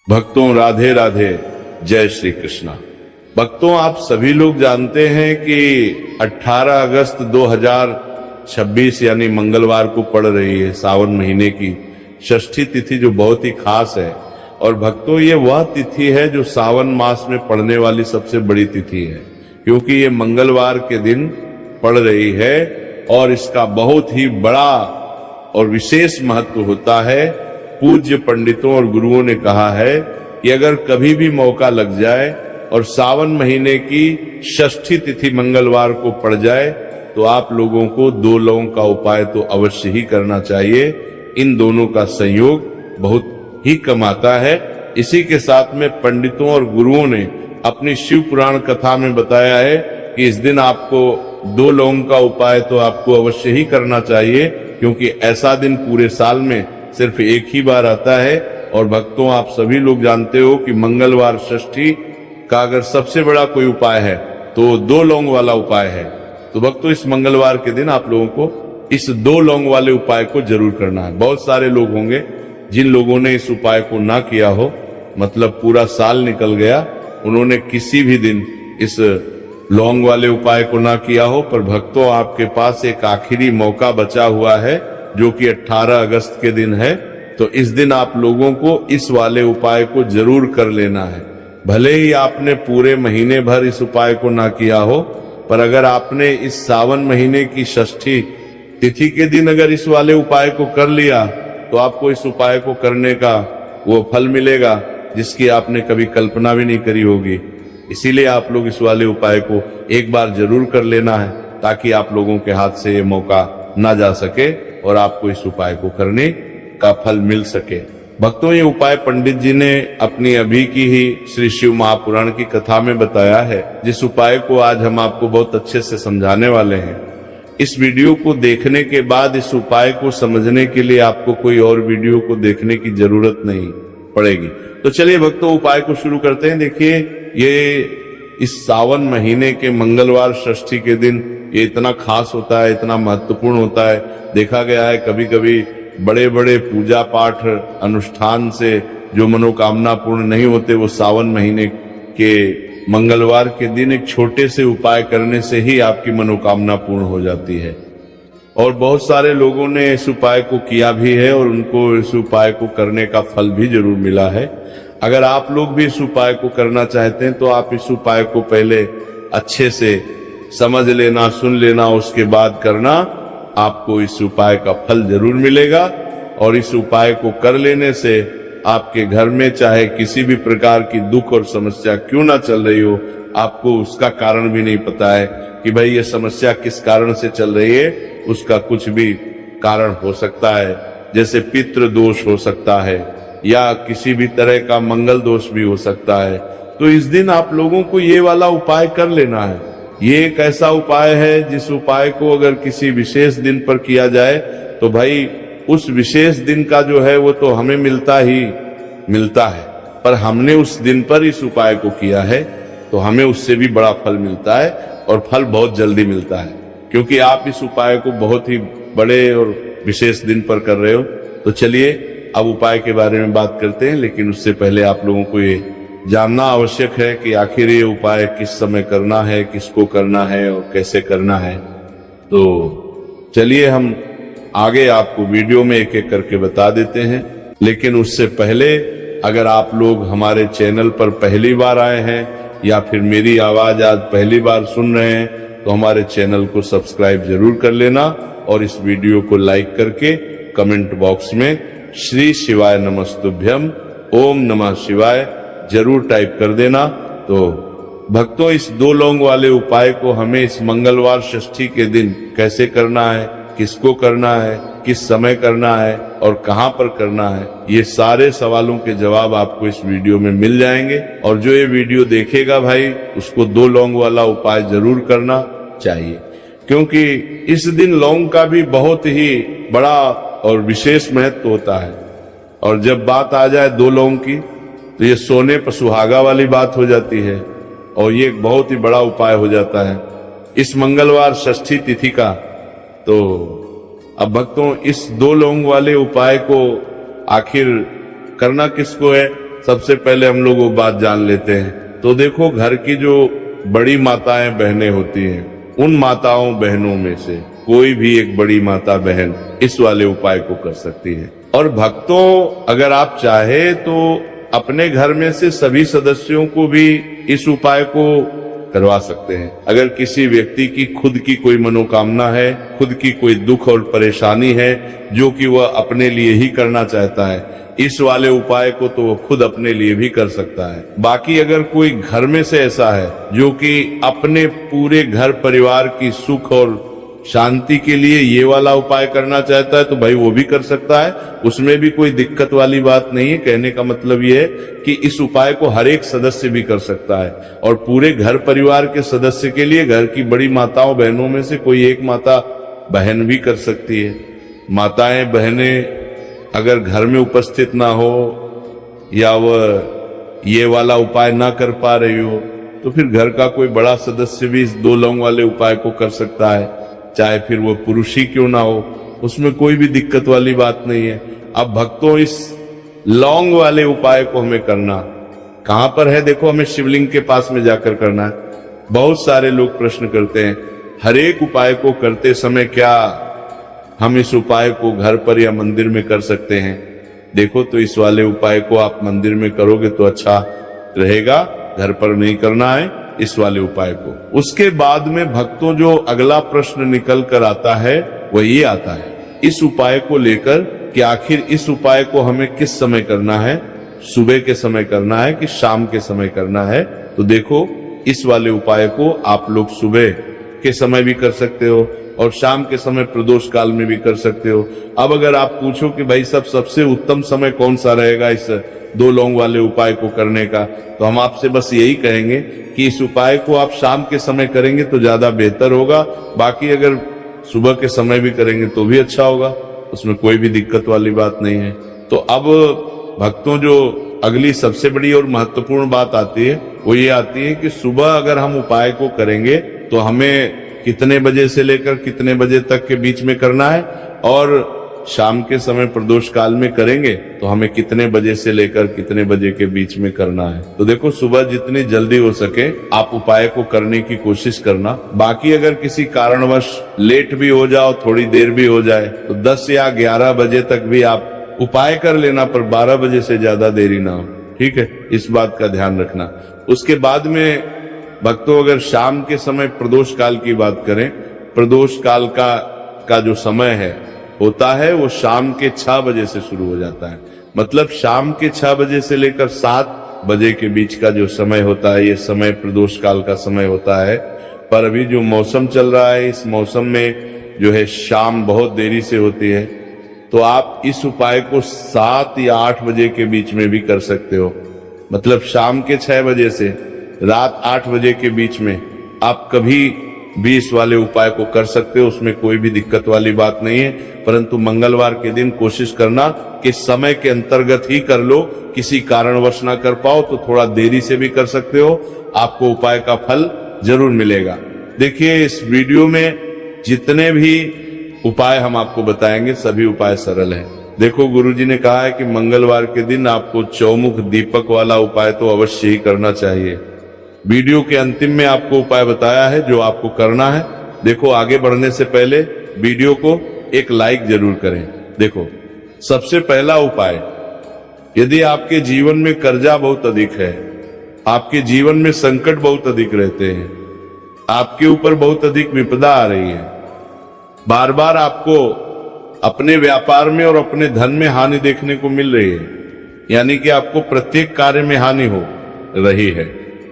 भक्तों राधे राधे, जय श्री कृष्णा। भक्तों, आप सभी लोग जानते हैं कि 18 अगस्त 2026 यानी मंगलवार को पड़ रही है सावन महीने की षष्ठी तिथि, जो बहुत ही खास है। और भक्तों, ये वह तिथि है जो सावन मास में पड़ने वाली सबसे बड़ी तिथि है, क्योंकि ये मंगलवार के दिन पड़ रही है और इसका बहुत ही बड़ा और विशेष महत्व होता है। पूज्य पंडितों और गुरुओं ने कहा है कि अगर कभी भी मौका लग जाए और सावन महीने की षष्ठी तिथि मंगलवार को पड़ जाए तो आप लोगों को 2 लौंग का उपाय तो अवश्य ही करना चाहिए। इन दोनों का संयोग बहुत ही कम आता है। इसी के साथ में पंडितों और गुरुओं ने अपनी शिव पुराण कथा में बताया है कि इस दिन आपको 2 लौंग का उपाय तो आपको अवश्य ही करना चाहिए, क्योंकि ऐसा दिन पूरे साल में सिर्फ एक ही बार आता है। और भक्तों, आप सभी लोग जानते हो कि मंगलवार षष्ठी का अगर सबसे बड़ा कोई उपाय है तो 2 लौंग वाला उपाय है। तो भक्तों, इस मंगलवार के दिन आप लोगों को इस 2 लौंग वाले उपाय को जरूर करना है। बहुत सारे लोग होंगे जिन लोगों ने इस उपाय को ना किया हो, मतलब पूरा साल निकल गया, उन्होंने किसी भी दिन इस लौंग वाले उपाय को ना किया हो। पर भक्तों, आपके पास एक आखिरी मौका बचा हुआ है जो कि 18 अगस्त के दिन है। तो इस दिन आप लोगों को इस वाले उपाय को जरूर कर लेना है। भले ही आपने पूरे महीने भर इस उपाय को ना किया हो, पर अगर आपने इस सावन महीने की षष्ठी तिथि के दिन अगर इस वाले उपाय को कर लिया तो आपको इस उपाय को करने का वो फल मिलेगा जिसकी आपने कभी कल्पना भी नहीं करी होगी। इसीलिए आप लोग इस वाले उपाय को एक बार जरूर कर लेना है, ताकि आप लोगों के हाथ से ये मौका ना जा सके और आपको इस उपाय को करने का फल मिल सके। भक्तों, ये उपाय पंडित जी ने अपनी अभी की ही श्री शिव महापुराण की कथा में बताया है, जिस उपाय को आज हम आपको बहुत अच्छे से समझाने वाले हैं। इस वीडियो को देखने के बाद इस उपाय को समझने के लिए आपको कोई और वीडियो को देखने की जरूरत नहीं पड़ेगी। तो चलिए भक्तों, उपाय को शुरू करते हैं। देखिए, ये इस सावन महीने के मंगलवार षष्ठी के दिन ये इतना खास होता है, इतना महत्वपूर्ण होता है। देखा गया है कभी कभी बड़े बड़े पूजा पाठ अनुष्ठान से जो मनोकामना पूर्ण नहीं होते, वो सावन महीने के मंगलवार के दिन एक छोटे से उपाय करने से ही आपकी मनोकामना पूर्ण हो जाती है। और बहुत सारे लोगों ने इस उपाय को किया भी है और उनको इस उपाय को करने का फल भी जरूर मिला है। अगर आप लोग भी इस उपाय को करना चाहते हैं तो आप इस उपाय को पहले अच्छे से समझ लेना, सुन लेना, उसके बाद करना। आपको इस उपाय का फल जरूर मिलेगा। और इस उपाय को कर लेने से आपके घर में चाहे किसी भी प्रकार की दुख और समस्या क्यों ना चल रही हो, आपको उसका कारण भी नहीं पता है कि भाई ये समस्या किस कारण से चल रही है, उसका कुछ भी कारण हो सकता है। जैसे पितृ दोष हो सकता है या किसी भी तरह का मंगल दोष भी हो सकता है। तो इस दिन आप लोगों को ये वाला उपाय कर लेना है। ये एक ऐसा उपाय है जिस उपाय को अगर किसी विशेष दिन पर किया जाए तो भाई उस विशेष दिन का जो है वो तो हमें मिलता ही मिलता है, पर हमने उस दिन पर इस उपाय को किया है तो हमें उससे भी बड़ा फल मिलता है, और फल बहुत जल्दी मिलता है, क्योंकि आप इस उपाय को बहुत ही बड़े और विशेष दिन पर कर रहे हो। तो चलिए अब उपाय के बारे में बात करते हैं, लेकिन उससे पहले आप लोगों को ये जानना आवश्यक है कि आखिर ये उपाय किस समय करना है, किसको करना है और कैसे करना है। तो चलिए हम आगे आपको वीडियो में एक एक करके बता देते हैं। लेकिन उससे पहले अगर आप लोग हमारे चैनल पर पहली बार आए हैं या फिर मेरी आवाज आज पहली बार सुन रहे हैं तो हमारे चैनल को सब्सक्राइब जरूर कर लेना और इस वीडियो को लाइक करके कमेंट बॉक्स में श्री शिवाय नमस्तुभ्यम, ओम नमः शिवाय जरूर टाइप कर देना। तो भक्तों, इस 2 लौंग वाले उपाय को हमें इस मंगलवार षष्ठी के दिन कैसे करना है, किसको करना है, किस समय करना है और कहां पर करना है, ये सारे सवालों के जवाब आपको इस वीडियो में मिल जाएंगे। और जो ये वीडियो देखेगा भाई, उसको 2 लौंग वाला उपाय जरूर करना चाहिए, क्योंकि इस दिन लौंग का भी बहुत ही बड़ा और विशेष महत्व होता है। और जब बात आ जाए 2 लौंग की तो ये सोने पर सुहागा वाली बात हो जाती है और ये एक बहुत ही बड़ा उपाय हो जाता है इस मंगलवार षष्ठी तिथि का। तो अब भक्तों, इस 2 लौंग वाले उपाय को आखिर करना किसको है? सबसे पहले हम लोग वो बात जान लेते हैं। तो देखो, घर की जो बड़ी माताएं बहनें होती हैं, उन माताओं बहनों में से कोई भी एक बड़ी माता बहन इस वाले उपाय को कर सकती है। और भक्तों, अगर आप चाहे तो अपने घर में से सभी सदस्यों को भी इस उपाय को करवा सकते हैं। अगर किसी व्यक्ति की खुद की कोई मनोकामना है, खुद की कोई दुख और परेशानी है जो कि वह अपने लिए ही करना चाहता है, इस वाले उपाय को तो वह खुद अपने लिए भी कर सकता है। बाकी अगर कोई घर में से ऐसा है जो कि अपने पूरे घर परिवार की सुख और शांति के लिए ये वाला उपाय करना चाहता है, तो भाई वो भी कर सकता है, उसमें भी कोई दिक्कत वाली बात नहीं है। कहने का मतलब ये है कि इस उपाय को हर एक सदस्य भी कर सकता है, और पूरे घर परिवार के सदस्य के लिए घर की बड़ी माताओं बहनों में से कोई एक माता बहन भी कर सकती है। माताएं बहनें अगर घर में उपस्थित ना हो या वह ये वाला उपाय ना कर पा रही हो, तो फिर घर का कोई बड़ा सदस्य भी इस 2 लौंग वाले उपाय को कर सकता है, चाहे फिर वो पुरुष ही क्यों ना हो, उसमें कोई भी दिक्कत वाली बात नहीं है। अब भक्तों, इस लौंग वाले उपाय को हमें करना कहां पर है? देखो, हमें शिवलिंग के पास में जाकर करना है। बहुत सारे लोग प्रश्न करते हैं, हर एक उपाय को करते समय क्या हम इस उपाय को घर पर या मंदिर में कर सकते हैं? देखो, तो इस वाले उपाय को आप मंदिर में करोगे तो अच्छा रहेगा, घर पर नहीं करना है इस वाले उपाय को। उसके बाद में भक्तों, जो अगला प्रश्न निकल कर आता है वह ये आता है इस उपाय को लेकर कि आखिर इस उपाय को हमें किस समय करना है, सुबह के समय करना है कि शाम के समय करना है? तो देखो, इस वाले उपाय को आप लोग सुबह के समय भी कर सकते हो और शाम के समय प्रदोष काल में भी कर सकते हो। अब अगर आप पूछो कि भाई सबसे उत्तम समय कौन सा रहेगा इस 2 लौंग वाले उपाय को करने का, तो हम आपसे बस यही कहेंगे कि इस उपाय को आप शाम के समय करेंगे तो ज्यादा बेहतर होगा। बाकी अगर सुबह के समय भी करेंगे तो भी अच्छा होगा, उसमें कोई भी दिक्कत वाली बात नहीं है। तो अब भक्तों, जो अगली सबसे बड़ी और महत्वपूर्ण बात आती है वो ये आती है कि सुबह अगर हम उपाय को करेंगे तो हमें कितने बजे से लेकर कितने बजे तक के बीच में करना है, और शाम के समय प्रदोष काल में करेंगे तो हमें कितने बजे से लेकर कितने बजे के बीच में करना है। तो देखो, सुबह जितनी जल्दी हो सके आप उपाय को करने की कोशिश करना। बाकी अगर किसी कारणवश लेट भी हो जाओ, थोड़ी देर भी हो जाए, तो 10 या 11 बजे तक भी आप उपाय कर लेना, पर 12 बजे से ज्यादा देरी ना हो। ठीक है, इस बात का ध्यान रखना। उसके बाद में भक्तों, अगर शाम के समय प्रदोष काल की बात करें, प्रदोष काल का जो समय है होता है वो शाम के 6 बजे से शुरू हो जाता है। मतलब शाम के 6 बजे से लेकर 7 बजे के बीच का जो समय होता है, ये समय प्रदोष काल का समय होता है। पर अभी जो मौसम चल रहा है, इस मौसम में जो है शाम बहुत देरी से होती है, तो आप इस उपाय को 7 या 8 बजे के बीच में भी कर सकते हो। मतलब शाम के 6 बजे से रात 8 बजे के बीच में आप कभी भी इस वाले उपाय को कर सकते हो, उसमें कोई भी दिक्कत वाली बात नहीं है। परंतु मंगलवार के दिन कोशिश करना कि समय के अंतर्गत ही कर लो, किसी कारणवश ना कर पाओ तो थोड़ा देरी से भी कर सकते हो, आपको उपाय का फल जरूर मिलेगा। देखिए, इस वीडियो में जितने भी उपाय हम आपको बताएंगे सभी उपाय सरल हैं। देखो, गुरुजी ने कहा है कि मंगलवार के दिन आपको चौमुख दीपक वाला उपाय तो अवश्य ही करना चाहिए। वीडियो के अंतिम में आपको उपाय बताया है जो आपको करना है। देखो, आगे बढ़ने से पहले वीडियो को एक लाइक जरूर करें। देखो, सबसे पहला उपाय, यदि आपके जीवन में कर्जा बहुत अधिक है, आपके जीवन में संकट बहुत अधिक रहते हैं, आपके ऊपर बहुत अधिक विपदा आ रही है, बार बार आपको अपने व्यापार में और अपने धन में हानि देखने को मिल रही है, यानी कि आपको प्रत्येक कार्य में हानि हो रही है,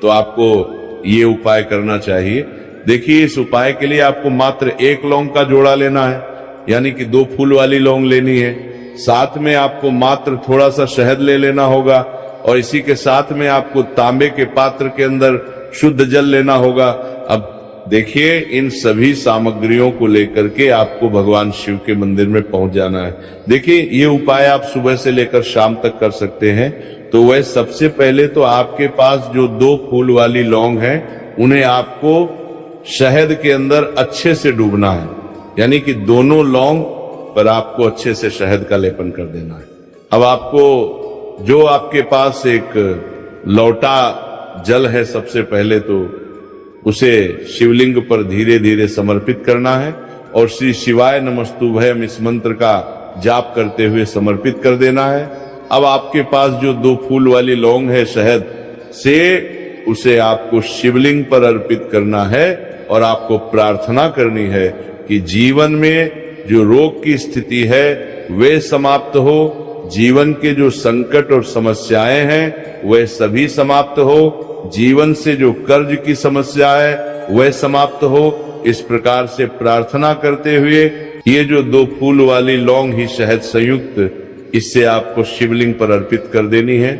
तो आपको ये उपाय करना चाहिए। देखिए, इस उपाय के लिए आपको मात्र 1 लौंग का जोड़ा लेना है, यानी कि 2 फूल वाली लौंग लेनी है। साथ में आपको मात्र थोड़ा सा शहद ले लेना होगा, और इसी के साथ में आपको तांबे के पात्र के अंदर शुद्ध जल लेना होगा। अब देखिए, इन सभी सामग्रियों को लेकर के आपको भगवान शिव के मंदिर में पहुंच जाना है। देखिए, ये उपाय आप सुबह से लेकर शाम तक कर सकते हैं। तो वह सबसे पहले तो आपके पास जो 2 फूल वाली लौंग है, उन्हें आपको शहद के अंदर अच्छे से डूबना है, यानी कि दोनों लौंग पर आपको अच्छे से शहद का लेपन कर देना है। अब आपको जो आपके पास एक लौटा जल है, सबसे पहले तो उसे शिवलिंग पर धीरे धीरे समर्पित करना है और श्री शिवाय नमस्तुभयम इस मंत्र का जाप करते हुए समर्पित कर देना है। अब आपके पास जो 2 फूल वाली लौंग है शहद से, उसे आपको शिवलिंग पर अर्पित करना है और आपको प्रार्थना करनी है कि जीवन में जो रोग की स्थिति है वे समाप्त हो, जीवन के जो संकट और समस्याएं हैं वह सभी समाप्त हो, जीवन से जो कर्ज की समस्या है वह समाप्त हो। इस प्रकार से प्रार्थना करते हुए ये जो 2 फूल वाली लौंग ही शहद संयुक्त, इससे आपको शिवलिंग पर अर्पित कर देनी है।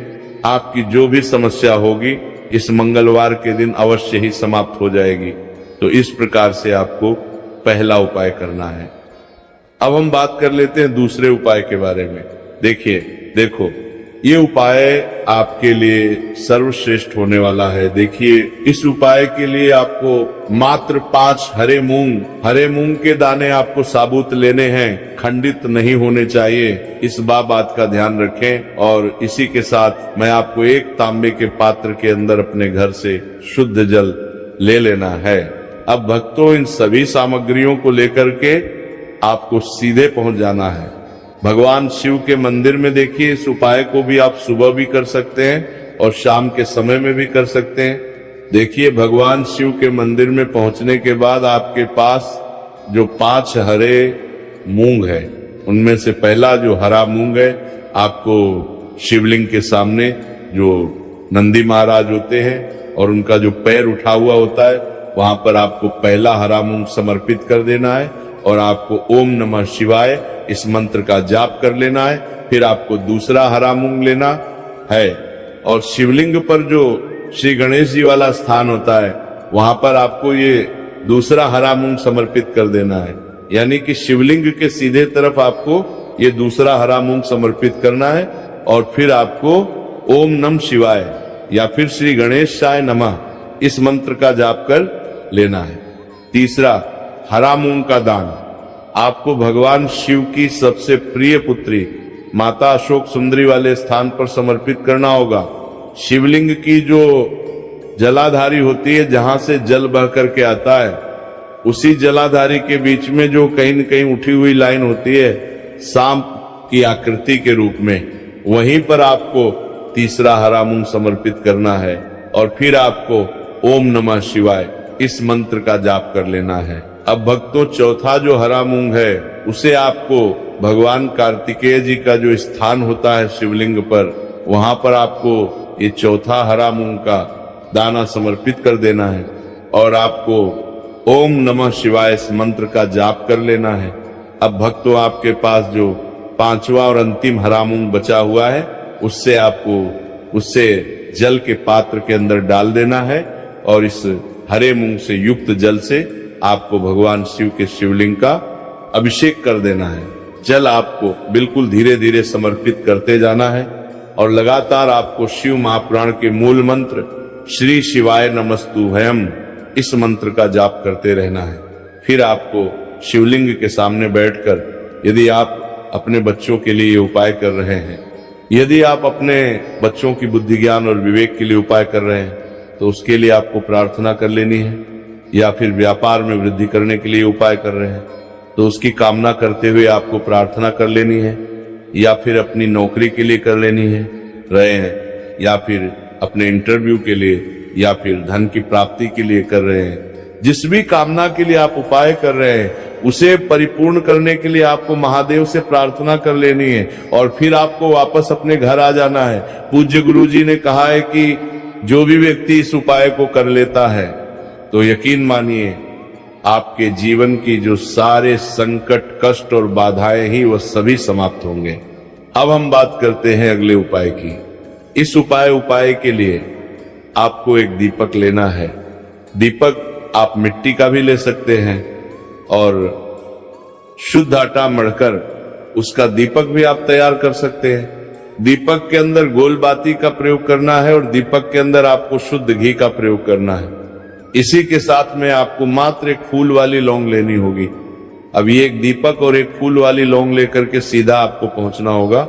आपकी जो भी समस्या होगी इस मंगलवार के दिन अवश्य ही समाप्त हो जाएगी। तो इस प्रकार से आपको पहला उपाय करना है। अब हम बात कर लेते हैं दूसरे उपाय के बारे में। देखो ये उपाय आपके लिए सर्वश्रेष्ठ होने वाला है। देखिए, इस उपाय के लिए आपको मात्र 5 हरे मूंग के दाने आपको साबुत लेने हैं, खंडित नहीं होने चाहिए। इस बात का ध्यान रखें। और इसी के साथ मैं आपको एक तांबे के पात्र के अंदर अपने घर से शुद्ध जल ले लेना है। अब भक्तों, इन सभी सामग्रियों को लेकर के आपको सीधे पहुंच जाना है भगवान शिव के मंदिर में। देखिए, इस उपाय को भी आप सुबह भी कर सकते हैं और शाम के समय में भी कर सकते हैं। देखिए, भगवान शिव के मंदिर में पहुंचने के बाद आपके पास जो 5 हरे मूंग है, उनमें से पहला जो हरा मूंग है, आपको शिवलिंग के सामने जो नंदी महाराज होते हैं और उनका जो पैर उठा हुआ होता है, वहां पर आपको पहला हरा मूंग समर्पित कर देना है और आपको ओम नमः शिवाय इस मंत्र का जाप कर लेना है। फिर आपको दूसरा हरा मूंग लेना है और शिवलिंग पर जो श्री गणेश जी वाला स्थान होता है, वहां पर आपको ये दूसरा हरा मूंग समर्पित कर देना है। यानी कि शिवलिंग के सीधे तरफ आपको ये दूसरा हरा मूंग समर्पित करना है और फिर आपको ओम नमः शिवाय या फिर श्री गणेशाय नमः इस मंत्र का जाप कर लेना है। तीसरा, हरा मूंग का दान आपको भगवान शिव की सबसे प्रिय पुत्री माता अशोक सुंदरी वाले स्थान पर समर्पित करना होगा। शिवलिंग की जो जलाधारी होती है, जहां से जल बह करके आता है, उसी जलाधारी के बीच में जो कहीं न कहीं उठी हुई लाइन होती है सांप की आकृति के रूप में, वहीं पर आपको तीसरा हरा मूंग समर्पित करना है और फिर आपको ओम नमः शिवाय इस मंत्र का जाप कर लेना है। अब भक्तों, चौथा जो हरा मूंग है उसे आपको भगवान कार्तिकेय जी का जो स्थान होता है शिवलिंग पर, वहां पर आपको ये चौथा हरा मूंग का दाना समर्पित कर देना है और आपको ओम नमः शिवाय इस मंत्र का जाप कर लेना है। अब भक्तों, आपके पास जो 5वां और अंतिम हरा मूंग बचा हुआ है, उससे आपको उससे जल के पात्र के अंदर डाल देना है और इस हरे मूंग से युक्त जल से आपको भगवान शिव के शिवलिंग का अभिषेक कर देना है। जल आपको बिल्कुल धीरे धीरे समर्पित करते जाना है और लगातार आपको शिव महापुराण के मूल मंत्र श्री शिवाय नमस्तुभयम इस मंत्र का जाप करते रहना है। फिर आपको शिवलिंग के सामने बैठकर, यदि आप अपने बच्चों के लिए उपाय कर रहे हैं, यदि आप अपने बच्चों की बुद्धि ज्ञान और विवेक के लिए उपाय कर रहे हैं, तो उसके लिए आपको प्रार्थना कर लेनी है। या फिर व्यापार में वृद्धि करने के लिए उपाय कर रहे हैं तो उसकी कामना करते हुए आपको प्रार्थना कर लेनी है। या फिर अपनी नौकरी के लिए कर लेनी है रहे हैं, या फिर अपने इंटरव्यू के लिए, या फिर धन की प्राप्ति के लिए कर रहे हैं। जिस भी कामना के लिए आप उपाय कर रहे हैं, उसे परिपूर्ण करने के लिए आपको महादेव से प्रार्थना कर लेनी है और फिर आपको वापस अपने घर आ जाना है। पूज्य गुरु जी ने कहा है कि जो भी व्यक्ति इस उपाय को कर लेता है, तो यकीन मानिए आपके जीवन की जो सारे संकट, कष्ट और बाधाएं ही वह सभी समाप्त होंगे। अब हम बात करते हैं अगले उपाय की। इस उपाय के लिए आपको एक दीपक लेना है। दीपक आप मिट्टी का भी ले सकते हैं और शुद्ध आटा मढ़कर उसका दीपक भी आप तैयार कर सकते हैं। दीपक के अंदर गोल बाती का प्रयोग करना है और दीपक के अंदर आपको शुद्ध घी का प्रयोग करना है। इसी के साथ में आपको मात्र एक फूल वाली लौंग लेनी होगी। अब ये एक दीपक और एक फूल वाली लौंग लेकर के सीधा आपको पहुंचना होगा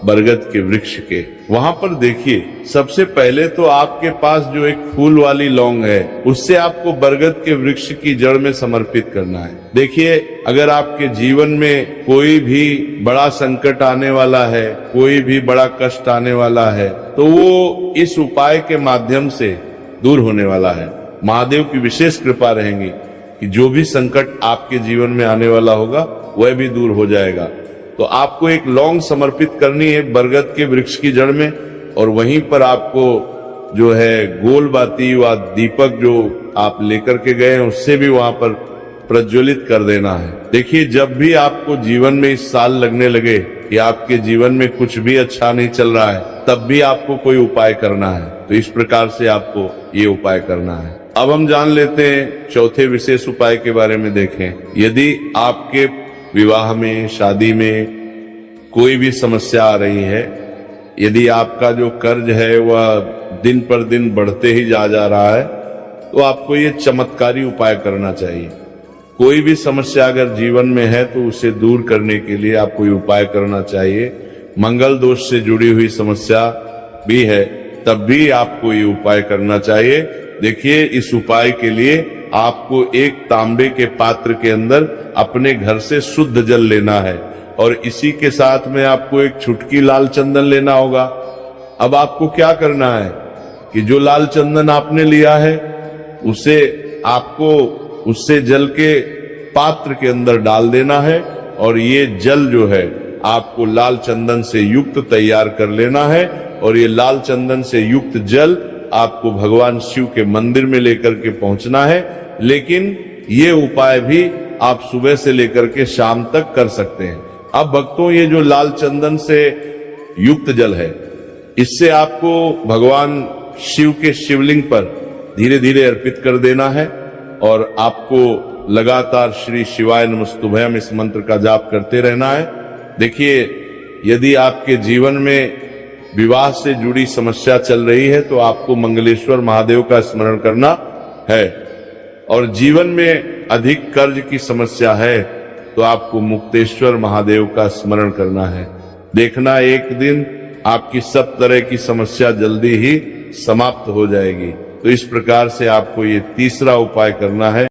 बरगद के वृक्ष के। वहां पर देखिए, सबसे पहले तो आपके पास जो एक फूल वाली लौंग है, उससे आपको बरगद के वृक्ष की जड़ में समर्पित करना है। देखिए, अगर आपके जीवन में कोई भी बड़ा संकट आने वाला है, कोई भी बड़ा कष्ट आने वाला है, तो वो इस उपाय के माध्यम से दूर होने वाला है। महादेव की विशेष कृपा रहेगी कि जो भी संकट आपके जीवन में आने वाला होगा वह भी दूर हो जाएगा। तो आपको एक लौंग समर्पित करनी है बरगद के वृक्ष की जड़ में, और वहीं पर आपको जो है गोल बाती व दीपक जो आप लेकर के गए हैं उससे भी वहां पर प्रज्वलित कर देना है। देखिए, जब भी आपको जीवन में इस साल लगने लगे कि आपके जीवन में कुछ भी अच्छा नहीं चल रहा है, तब भी आपको कोई उपाय करना है। तो इस प्रकार से आपको ये उपाय करना है। अब हम जान लेते हैं चौथे विशेष उपाय के बारे में। देखें, यदि आपके विवाह में, शादी में कोई भी समस्या आ रही है, यदि आपका जो कर्ज है वह दिन पर दिन बढ़ते ही जा रहा है, तो आपको ये चमत्कारी उपाय करना चाहिए। कोई भी समस्या अगर जीवन में है तो उसे दूर करने के लिए आपको ये उपाय करना चाहिए। मंगल दोष से जुड़ी हुई समस्या भी है तब भी आपको ये उपाय करना चाहिए। देखिए, इस उपाय के लिए आपको एक तांबे के पात्र के अंदर अपने घर से शुद्ध जल लेना है, और इसी के साथ में आपको एक चुटकी लाल चंदन लेना होगा। अब आपको क्या करना है कि जो लाल चंदन आपने लिया है उसे आपको उससे जल के पात्र के अंदर डाल देना है, और ये जल जो है आपको लाल चंदन से युक्त तैयार कर लेना है, और ये लाल चंदन से युक्त जल आपको भगवान शिव के मंदिर में लेकर के पहुंचना है। लेकिन ये उपाय भी आप सुबह से लेकर के शाम तक कर सकते हैं। अब भक्तों, ये जो लाल चंदन से युक्त जल है, इससे आपको भगवान शिव के शिवलिंग पर धीरे धीरे अर्पित कर देना है, और आपको लगातार श्री शिवाय नमस्तुभयम इस मंत्र का जाप करते रहना है। देखिए, यदि आपके जीवन में विवाह से जुड़ी समस्या चल रही है तो आपको मंगलेश्वर महादेव का स्मरण करना है, और जीवन में अधिक कर्ज की समस्या है तो आपको मुक्तेश्वर महादेव का स्मरण करना है। देखना, एक दिन आपकी सब तरह की समस्या जल्दी ही समाप्त हो जाएगी। तो इस प्रकार से आपको ये तीसरा उपाय करना है।